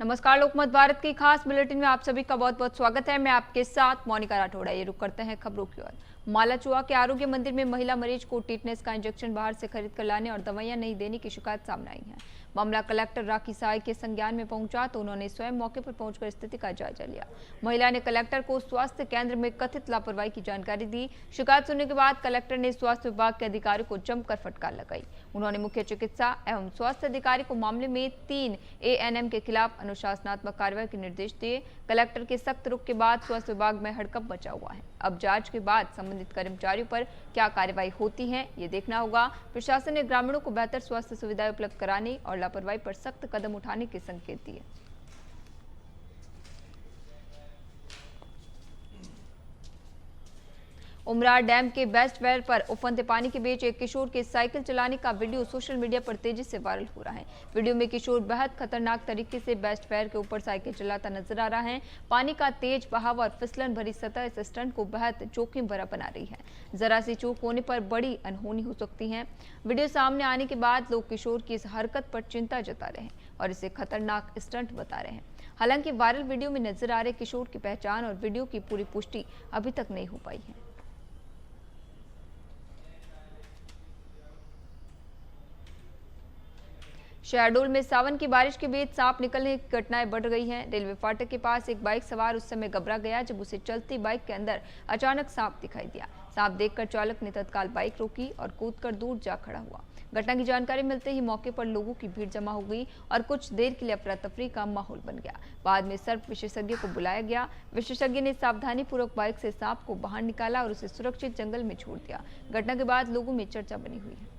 नमस्कार, लोकमत भारत की खास बुलेटिन में आप सभी का बहुत बहुत स्वागत है। मैं आपके साथ मोनिका राठौड़। ये रुक करते हैं खबरों की ओर। मालाचुआ के आरोग्य मंदिर में महिला मरीज को टीटनेस का इंजेक्शन बाहर से खरीद कर लाने और दवाइयां नहीं देने की शिकायत सामने आई है। मामला कलेक्टर राखी साय के संज्ञान में पहुंचा तो उन्होंने स्वयं मौके पर पहुंचकर स्थिति का जायजा लिया। महिला ने कलेक्टर को स्वास्थ्य केंद्र में कथित लापरवाही की जानकारी दी। शिकायत सुनने के बाद कलेक्टर ने स्वास्थ्य विभाग के अधिकारी को जमकर फटकार लगाई। उन्होंने मुख्य चिकित्सा एवं स्वास्थ्य अधिकारी को मामले में 3 ANM के खिलाफ अनुशासनात्मक कार्रवाई के निर्देश दिए। कलेक्टर के सख्त रुख के बाद स्वास्थ्य विभाग में हड़कंप मचा हुआ है। अब जांच के बाद संबंधित कर्मचारियों पर क्या कार्रवाई होती है, ये देखना होगा। प्रशासन ने ग्रामीणों को बेहतर स्वास्थ्य सुविधाएं उपलब्ध कराने और लापरवाही पर सख्त कदम उठाने के संकेत दिए। उमरार डैम के बेस्ट वेल पर उफनते पानी के बीच एक किशोर के साइकिल चलाने का वीडियो सोशल मीडिया पर तेजी से वायरल हो रहा है। वीडियो में किशोर बेहद खतरनाक तरीके से बेस्ट वेल के ऊपर साइकिल चलाता नजर आ रहा है। पानी का तेज बहाव और फिसलन भरी सतह इस स्टंट को बेहद जोखिम भरा बना रही है। जरा सी चूक होने पर बड़ी अनहोनी हो सकती है। वीडियो सामने आने के बाद लोग किशोर की इस हरकत पर चिंता जता रहे हैं और इसे खतरनाक स्टंट बता रहे हैं। हालांकि वायरल वीडियो में नजर आ रहे किशोर की पहचान और वीडियो की पूरी पुष्टि अभी तक नहीं हो पाई है। शहडोल में सावन की बारिश के बीच सांप निकलने की घटनाएं बढ़ गई हैं। रेलवे फाटक के पास एक बाइक सवार उस समय घबरा गया जब उसे चलती बाइक के अंदर अचानक सांप दिखाई दिया। सांप देखकर चालक ने तत्काल बाइक रोकी और कूदकर दूर जा खड़ा हुआ। घटना की जानकारी मिलते ही मौके पर लोगों की भीड़ जमा हो गई और कुछ देर के लिए अफरा तफरी का माहौल बन गया। बाद में सर्प विशेषज्ञ को बुलाया गया। विशेषज्ञ ने सावधानी पूर्वक बाइक से सांप को बाहर निकाला और उसे सुरक्षित जंगल में छोड़ दिया। घटना के बाद लोगों में चर्चा बनी हुई है।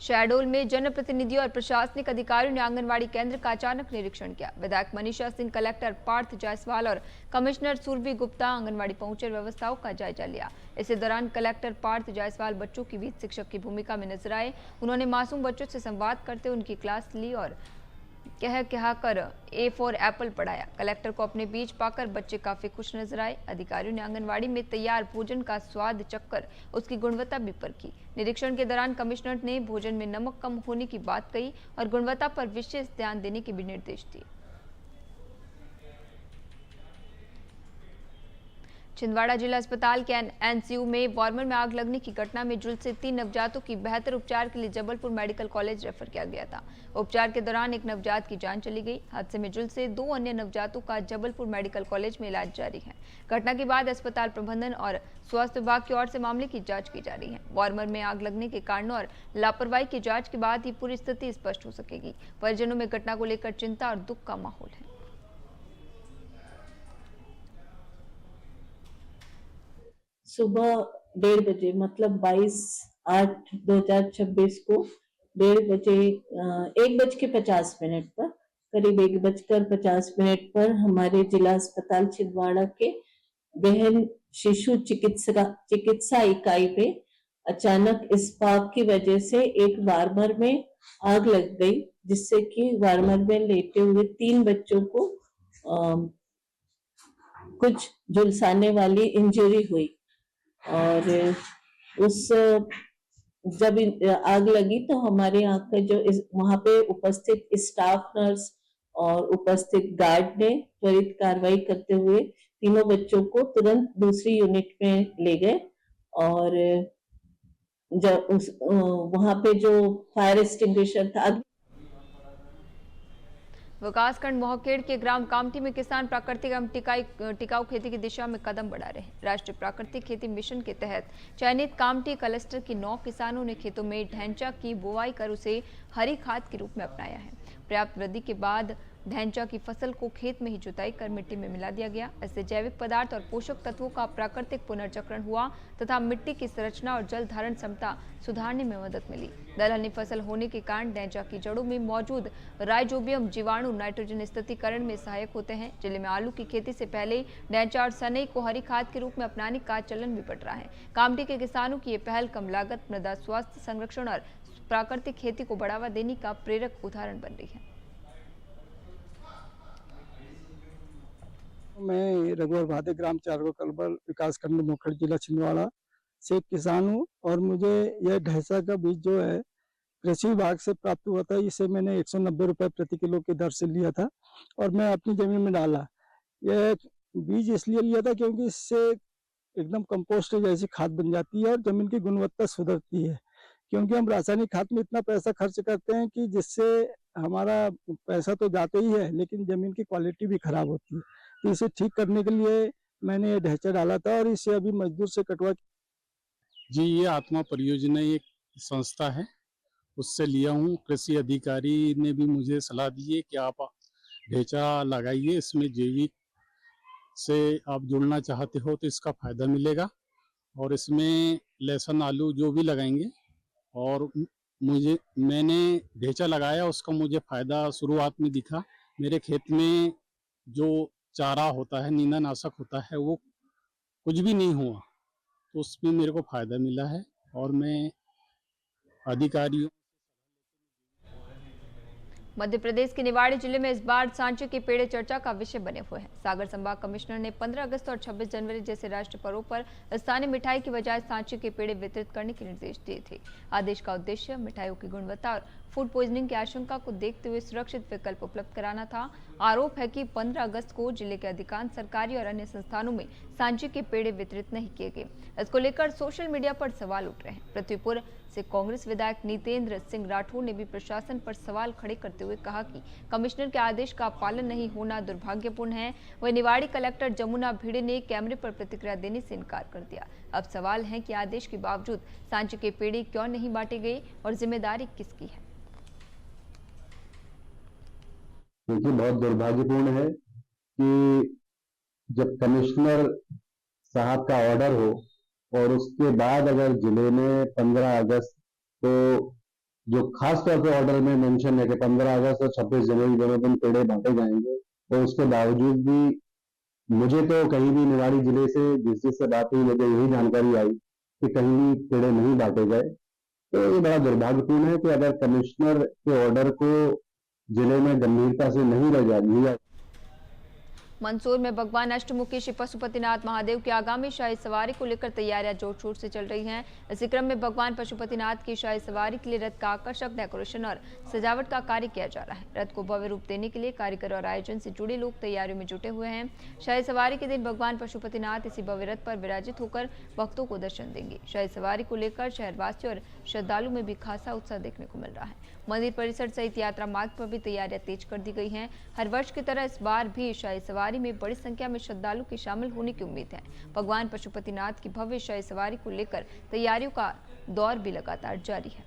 शहडोल में जनप्रतिनिधियों और प्रशासनिक अधिकारियों ने आंगनवाड़ी केंद्र का अचानक निरीक्षण किया। विधायक मनीषा सिंह, कलेक्टर पार्थ जायसवाल और कमिश्नर सुरभि गुप्ता आंगनवाड़ी पहुंचे व्यवस्थाओं का जायजा लिया। इसी दौरान कलेक्टर पार्थ जायसवाल बच्चों के बीच शिक्षक की भूमिका में नजर आए। उन्होंने मासूम बच्चों से संवाद करते उनकी क्लास ली और कह कर A फॉर एप्पल पढ़ाया। कलेक्टर को अपने बीच पाकर बच्चे काफी खुश नजर आए। अधिकारियों ने आंगनवाड़ी में तैयार भोजन का स्वाद चखकर उसकी गुणवत्ता भी परखी। निरीक्षण के दौरान कमिश्नर ने भोजन में नमक कम होने की बात कही और गुणवत्ता पर विशेष ध्यान देने के भी निर्देश दिए। छिंदवाड़ा जिला अस्पताल के NCU में वार्मर में आग लगने की घटना में झुलसे 3 नवजातों की बेहतर उपचार के लिए जबलपुर मेडिकल कॉलेज रेफर किया गया था। उपचार के दौरान एक नवजात की जान चली गई। हादसे में झुलसे 2 अन्य नवजातों का जबलपुर मेडिकल कॉलेज में इलाज जारी है। घटना के बाद अस्पताल प्रबंधन और स्वास्थ्य विभाग की ओर से मामले की जाँच की जा रही है। वार्मर में आग लगने के कारणों और लापरवाही की जाँच के बाद ही पूरी स्थिति स्पष्ट हो सकेगी। परिजनों में घटना को लेकर चिंता और दुख का माहौल है। सुबह 1:30 बजे मतलब 22/8/2026 को 1:30 बजे 1:50 पर करीब 1:50 पर हमारे जिला अस्पताल छिंदवाड़ा के गहन शिशु चिकित्सा इकाई पे अचानक इस्पात की वजह से एक वार्मर में आग लग गई, जिससे कि वार्मर में लेटे हुए 3 बच्चों को कुछ झुलसाने वाली इंजरी हुई। और जब आग लगी तो हमारे यहाँ का जो वहां पे उपस्थित स्टाफ नर्स और उपस्थित गार्ड ने त्वरित कार्रवाई करते हुए तीनों बच्चों को तुरंत दूसरी यूनिट में ले गए। और जब वहां पे जो फायर एक्सटिंग्विशर था। विकासखंड मोहखेड़ के ग्राम कामठी में किसान प्राकृतिक एवं टिकाऊ खेती की दिशा में कदम बढ़ा रहे हैं। राष्ट्रीय प्राकृतिक खेती मिशन के तहत चयनित कामठी क्लस्टर के 9 किसानों ने खेतों में ढैंचा की बुवाई कर उसे हरी खाद के रूप में अपनाया है। पर्याप्त वृद्धि के बाद ढैंचा की फसल को खेत में ही जुताई कर मिट्टी में मिला दिया गया। इससे जैविक पदार्थ और पोषक तत्वों का प्राकृतिक पुनर्चक्रण हुआ तथा मिट्टी की संरचना और जल धारण क्षमता सुधारने में मदद मिली। दलहनी फसल होने के कारण ढैंचा की जड़ों में मौजूद राइजोबियम जीवाणु नाइट्रोजन स्थितिकरण में सहायक होते हैं। जिले में आलू की खेती से पहले ढैंचा और सनई को हरी खाद के रूप में अपनाने का चलन भी बढ़ रहा है। कामठी के किसानों की ये पहल कम लागत, मृदा स्वास्थ्य संरक्षण और प्राकृतिक खेती को बढ़ावा देने का प्रेरक उदाहरण बन रही है। मैं रघुवर भादे ग्राम चारगो कलबल विकासखंड मोहखेड़ जिला छिंदवाड़ा से किसान हूँ और मुझे यह ढैंसा का बीज जो है कृषि विभाग से प्राप्त हुआ था। इसे मैंने 190 रुपए प्रति किलो की दर से लिया था और मैं अपनी जमीन में डाला। यह बीज इसलिए लिया था क्योंकि इससे एकदम कंपोस्ट जैसी खाद बन जाती है और जमीन की गुणवत्ता सुधरती है। क्योंकि हम रासायनिक खाद में इतना पैसा खर्च करते हैं कि जिससे हमारा पैसा तो जाता ही है, लेकिन जमीन की क्वालिटी भी खराब होती है। तो इसे ठीक करने के लिए मैंने ये ढैंचा डाला था और इसे अभी मजदूर से कटवा। जी, ये आत्मा परियोजना एक संस्था है, उससे लिया हूँ। कृषि अधिकारी ने भी मुझे सलाह दी है कि आप ढेंचा लगाइए, इसमें जैविक से आप जुड़ना चाहते हो तो इसका फायदा मिलेगा और इसमें लहसुन आलू जो भी लगाएंगे। और मैंने ढेंचा लगाया, उसका मुझे फायदा शुरुआत में दिखा। मेरे खेत में जो चारा होता है, नींदानाशक होता है, वो कुछ भी नहीं हुआ, तो उसमें मेरे को फायदा मिला है। और मैं अधिकारियों मध्य प्रदेश के निवाड़ी जिले में इस बार सांची के पेड़े चर्चा का विषय बने हुए हैं। सागर संभाग कमिश्नर ने 15 अगस्त और 26 जनवरी जैसे राष्ट्रीय पर्वों पर स्थानीय मिठाई की बजाय सांची के पेड़े वितरित करने के निर्देश दिए थे। आदेश का उद्देश्य मिठाइयों की गुणवत्ता और फूड पॉइजनिंग की आशंका को देखते हुए सुरक्षित विकल्प उपलब्ध कराना था। आरोप है कि 15 अगस्त को जिले के अधिकांश सरकारी और अन्य संस्थानों में सांची के पेड़े वितरित नहीं किए गए। इसको लेकर सोशल मीडिया पर सवाल उठ रहे हैं। पृथ्वीपुर से कांग्रेस विधायक नितेंद्र सिंह राठौर ने भी प्रशासन पर सवाल खड़े करते हुए कहा कि कमिश्नर के आदेश का पालन नहीं होना दुर्भाग्यपूर्ण है। वहीं निवाड़ी कलेक्टर जमुना भिड़े ने कैमरे पर प्रतिक्रिया देने से इनकार कर दिया। अब सवाल है कि आदेश के बावजूद सांची के पेड़े क्यों नहीं बांटे गए और जिम्मेदारी किसकी है। देखिए, बहुत दुर्भाग्यपूर्ण है कि जब कमिश्नर साहब का ऑर्डर हो और उसके बाद अगर जिले में 15 अगस्त को जो खास तौर पे ऑर्डर में मेंशन है कि 15 अगस्त और 26 जनवरी दोनों दिन पेड़े बांटे जाएंगे, और उसके बावजूद भी मुझे तो कहीं भी निवाड़ी जिले से जिससे बात हुई मुझे यही जानकारी आई कि कहीं भी पेड़े नहीं बांटे गए। तो ये बड़ा दुर्भाग्यपूर्ण है कि अगर कमिश्नर के ऑर्डर को जिले में गंभीरता से नहीं लिया। मंदसौर में भगवान अष्टमुखी श्री पशुपतिनाथ महादेव की आगामी शाही सवारी को लेकर तैयारियां जोर शोर से चल रही हैं। इसी क्रम में भगवान पशुपतिनाथ की शाही सवारी के लिए रथ का आकर्षक डेकोरेशन और सजावट का कार्य किया जा रहा है। रथ को भव्य रूप देने के लिए कारीगर और आयोजन से जुड़े लोग तैयारियों में जुटे हुए हैं। शाही सवारी के दिन भगवान पशुपतिनाथ इसी भव्य रथ पर विराजित होकर भक्तों को दर्शन देंगे। शाही सवारी को लेकर शहरवासियों और श्रद्धालु में भी खासा उत्साह देखने को मिल रहा है। मंदिर परिसर सहित यात्रा मार्ग पर भी तैयारियां तेज कर दी गई हैं। हर वर्ष की तरह इस बार भी शाही सवारी में बड़ी संख्या में श्रद्धालु के शामिल होने की उम्मीद है। भगवान पशुपतिनाथ की भव्य शाही सवारी को लेकर तैयारियों का दौर भी लगातार जारी है।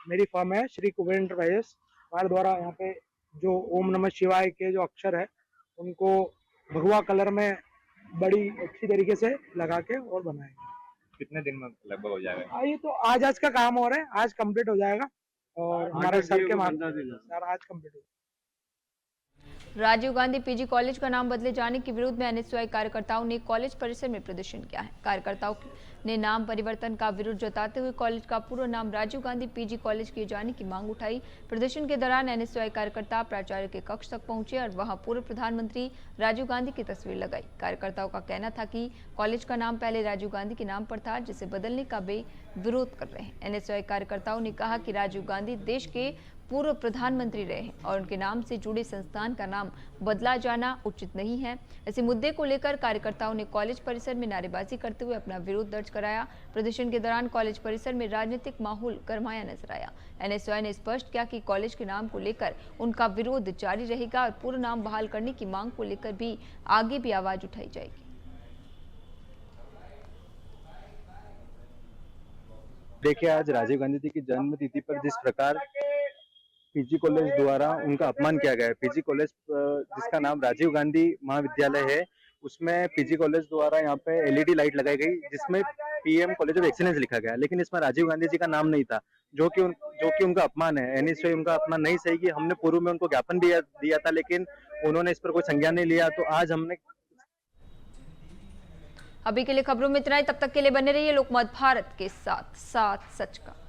मेरी फर्म है श्री कुबेर एंटरप्राइजेस। हमारे द्वारा यहाँ पे जो ओम नमः शिवाय के जो अक्षर है उनको भगवा कलर में बड़ी अच्छी तरीके से लगा के और बनाएंगे। कितने दिन में लगभग हो जाएगा? ये तो आज का काम हो रहा है, आज कंप्लीट हो जाएगा और हमारे सर के सर आज कंप्लीट हो जाएगा। राजीव गांधी पीजी कॉलेज का नाम बदले जाने के विरोध में एनएसयूआई कार्यकर्ताओं ने कॉलेज परिसर में प्रदर्शन किया है। कार्यकर्ताओं ने नाम परिवर्तन का विरोध जताते हुए कॉलेज का पूरा नाम राजीव गांधी पीजी कॉलेज किए जाने की मांग उठाई। प्रदर्शन के दौरान एनएसयूआई कार्यकर्ता प्राचार्य के कक्ष तक पहुंचे और वहां पूर्व प्रधानमंत्री राजीव गांधी की तस्वीर लगाई। कार्यकर्ताओं का कहना था कि कॉलेज का नाम पहले राजीव गांधी के नाम पर था, जिसे बदलने का वे विरोध कर रहे हैं। एनएसयूआई कार्यकर्ताओं ने कहा कि राजीव गांधी देश के पूर्व प्रधानमंत्री रहे हैं और उनके नाम से जुड़े संस्थान का नाम बदला जाना उचित नहीं है। इसी मुद्दे को लेकर कार्यकर्ताओं ने कॉलेज परिसर में नारेबाजी करते हुए अपना विरोध दर्ज कराया। प्रदर्शन के दौरान कॉलेज परिसर में राजनीतिक माहौल गरमाया नजर आया। एनएसयूआई ने स्पष्ट किया कि कॉलेज के नाम को लेकर उनका विरोध जारी रहेगा और पूरा नाम बहाल करने की मांग को लेकर भी आगे भी आवाज उठाई जाएगी। देखिए, आज राजीव गांधी जी की जन्म तिथि पर जिस प्रकार पीजी कॉलेज द्वारा उनका अपमान किया गया है, पीजी कॉलेज जिसका नाम राजीव गांधी महाविद्यालय है, उसमें पीजी कॉलेज द्वारा यहाँ पे एलईडी लाइट लगाई गई जिसमें पीएम कॉलेज ऑफ एक्सीलेंस लिखा गया, लेकिन इसमें राजीव गांधी जी का नाम नहीं था, जो कि उनका अपमान है। एनएसयूआई उनका अपमान नहीं सही कि हमने पूर्व में उनको ज्ञापन भी दिया था, लेकिन उन्होंने इस पर कोई संज्ञान नहीं लिया। तो आज हमने अभी के लिए खबरों में इतना ही। तब तक के लिए बने रहिए लोकमत भारत के साथ, साथ सच का।